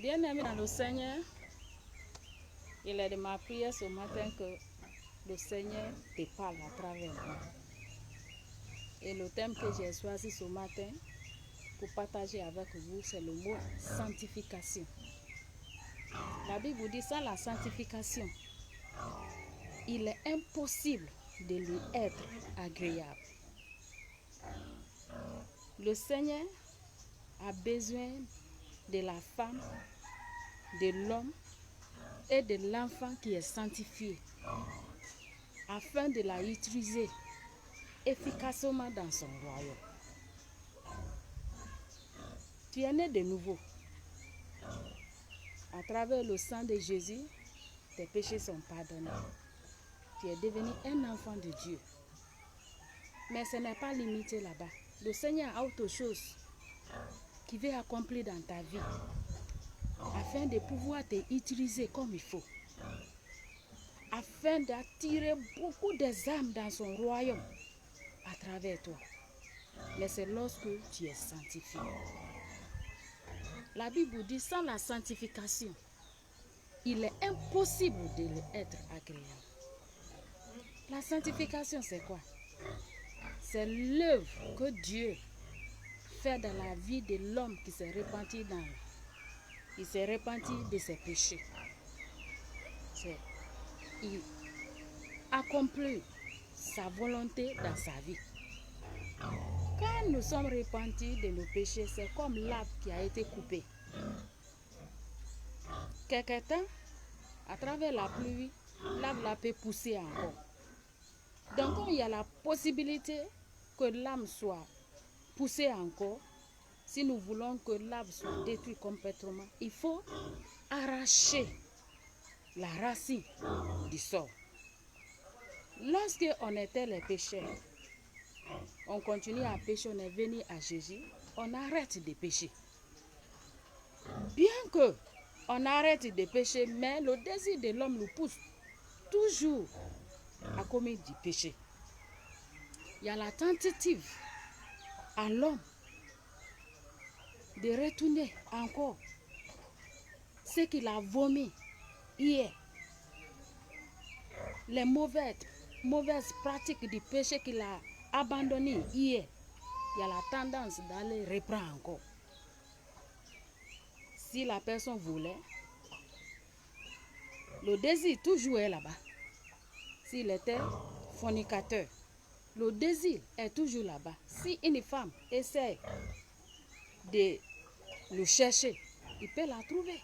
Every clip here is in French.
Bien-aimé dans le Seigneur, il est de ma prière ce matin que le Seigneur te parle à travers moi. Et le thème que j'ai choisi ce matin pour partager avec vous, c'est le mot sanctification. La Bible dit sans la sanctification, il est impossible de lui être agréable. Le Seigneur a besoin de la femme, de l'homme et de l'enfant qui est sanctifié afin de la utiliser efficacement dans son royaume. Tu es né de nouveau. À travers le sang de Jésus, tes péchés sont pardonnés. Tu es devenu un enfant de Dieu. Mais ce n'est pas limité là-bas. Le Seigneur a autre chose qu'il veut accomplir dans ta vie afin de pouvoir te utiliser comme il faut. Afin d'attirer beaucoup des âmes dans son royaume à travers toi. Mais c'est lorsque tu es sanctifié. La Bible dit sans la sanctification, il est impossible de être agréable. La sanctification, c'est quoi? C'est l'œuvre que Dieu fait dans la vie de l'homme qui s'est repenti il s'est repenti de ses péchés. Il accomplit sa volonté dans sa vie. Quand nous sommes repentis de nos péchés, c'est comme l'arbre qui a été coupé. Quelque temps, à travers la pluie, l'arbre peut pousser encore. Donc, quand il y a la possibilité que l'arbre soit poussé encore, si nous voulons que l'arbre soit détruit complètement, il faut arracher la racine du sol. Lorsque on était les pécheurs, on continue à pécher, on est venu à Jésus, on arrête de pécher. Bien que on arrête de pécher, mais le désir de l'homme nous pousse toujours à commettre du péché. Il y a la tentative à l'homme de retourner encore ce qu'il a vomi hier. Les mauvaises pratiques du péché qu'il a abandonnées hier. Il y a la tendance d'aller reprendre encore. Si la personne voulait, le désir toujours est là-bas. S'il était fornicateur, le désir est toujours là-bas. Si une femme essaie de le chercher, il peut la trouver.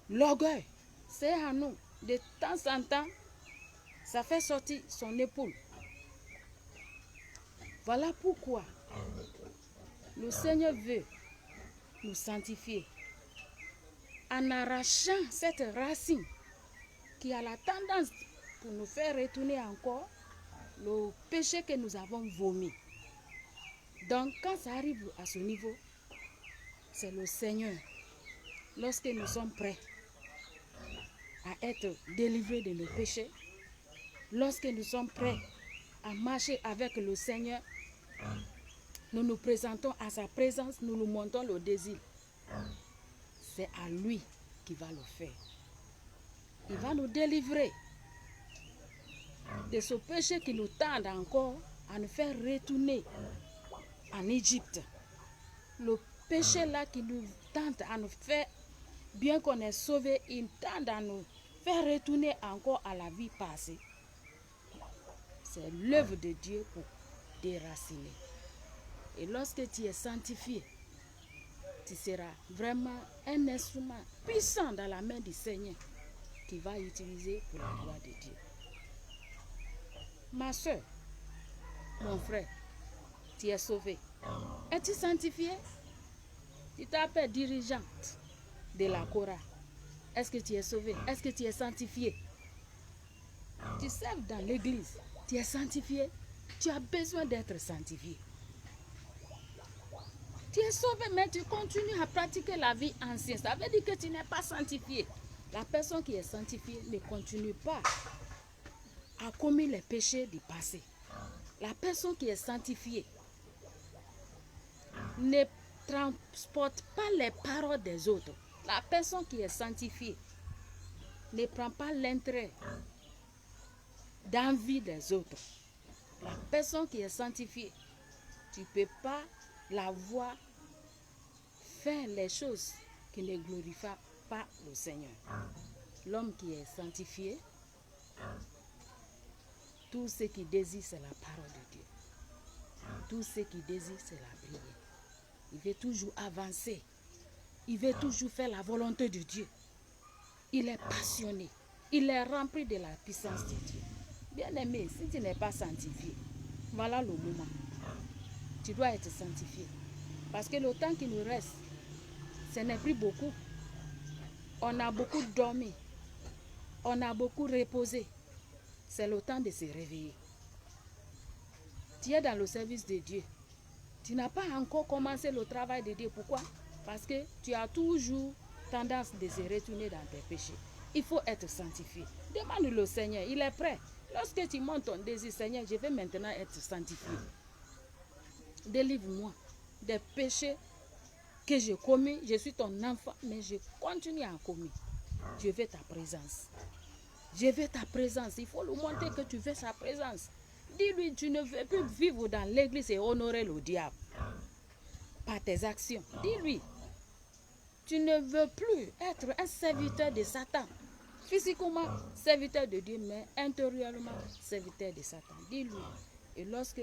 L'orgueil, c'est à nous. De temps en temps, ça fait sortir son épaule. Voilà pourquoi le Seigneur veut nous sanctifier en arrachant cette racine qui a la tendance pour nous faire retourner encore le péché que nous avons vomi. Donc, quand ça arrive à ce niveau, c'est le Seigneur. Lorsque nous sommes prêts à être délivrés de nos péchés, lorsque nous sommes prêts à marcher avec le Seigneur, nous nous présentons à sa présence, nous nous montrons le désir. C'est à lui qui va le faire. Il va nous délivrer de ce péché qui nous tend encore à nous faire retourner en Égypte. Le péché là qui nous tente à nous faire, bien qu'on est sauvé, il tente à nous faire retourner encore à la vie passée. C'est l'œuvre de Dieu pour déraciner. Et lorsque tu es sanctifié, tu seras vraiment un instrument puissant dans la main du Seigneur qui va utiliser pour la gloire de Dieu. Ma soeur, mon frère, tu es sauvé. Es-tu sanctifié? Tu t'appelles dirigeante de la Cora. Est-ce que tu es sauvé? Est-ce que tu es sanctifié? Tu serves dans l'église. Tu es sanctifié. Tu as besoin d'être sanctifié. Tu es sauvé, mais tu continues à pratiquer la vie ancienne. Ça veut dire que tu n'es pas sanctifié. La personne qui est sanctifiée ne continue pas à commettre les péchés du passé. La personne qui est sanctifiée ne transporte pas les paroles des autres. La personne qui est sanctifiée ne prend pas l'intérêt d'envie des autres. La personne qui est sanctifiée, tu ne peux pas la voir faire les choses qui ne glorifient pas le Seigneur. L'homme qui est sanctifié, tout ce qu'il désire, c'est la parole de Dieu. Tout ce qu'il désire, c'est la prière. Il veut toujours avancer. Il veut toujours faire la volonté de Dieu. Il est passionné. Il est rempli de la puissance de Dieu. Bien-aimé, si tu n'es pas sanctifié, voilà le moment. Tu dois être sanctifié. Parce que le temps qui nous reste, ce n'est plus beaucoup. On a beaucoup dormi. On a beaucoup reposé. C'est le temps de se réveiller. Tu es dans le service de Dieu. Tu n'as pas encore commencé le travail de Dieu. Pourquoi? Parce que tu as toujours tendance de se retourner dans tes péchés. Il faut être sanctifié. Demande le Seigneur, il est prêt. Lorsque tu montes ton désir, Seigneur, je vais maintenant être sanctifié. Délivre-moi des péchés que j'ai commis. Je suis ton enfant, mais je continue à commettre. Je veux ta présence. Je veux ta présence. Il faut lui montrer que tu veux sa présence. Dis-lui, tu ne veux plus vivre dans l'église et honorer le diable par tes actions. Dis-lui, tu ne veux plus être un serviteur de Satan. Physiquement, serviteur de Dieu, mais intérieurement, serviteur de Satan. Dis-lui. Et lorsque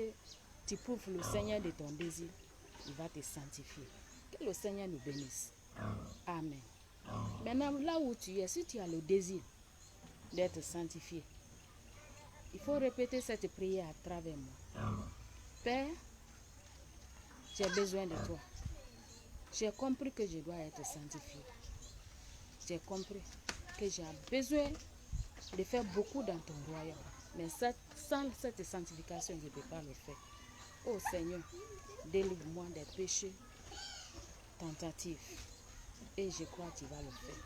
tu prouves le Seigneur de ton désir, il va te sanctifier. Que le Seigneur nous bénisse. Amen. Maintenant, là où tu es, si tu as le désir d'être sanctifié, il faut répéter cette prière à travers moi. Père, j'ai besoin de toi. J'ai compris que je dois être sanctifié. J'ai compris que j'ai besoin de faire beaucoup dans ton royaume. Mais sans cette sanctification, je ne peux pas le faire. Oh Seigneur, délivre-moi des péchés tentatifs. Et je crois que tu vas le faire.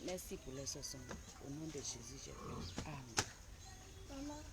Merci pour les soissons. Au nom de Jésus, je prie. Amen.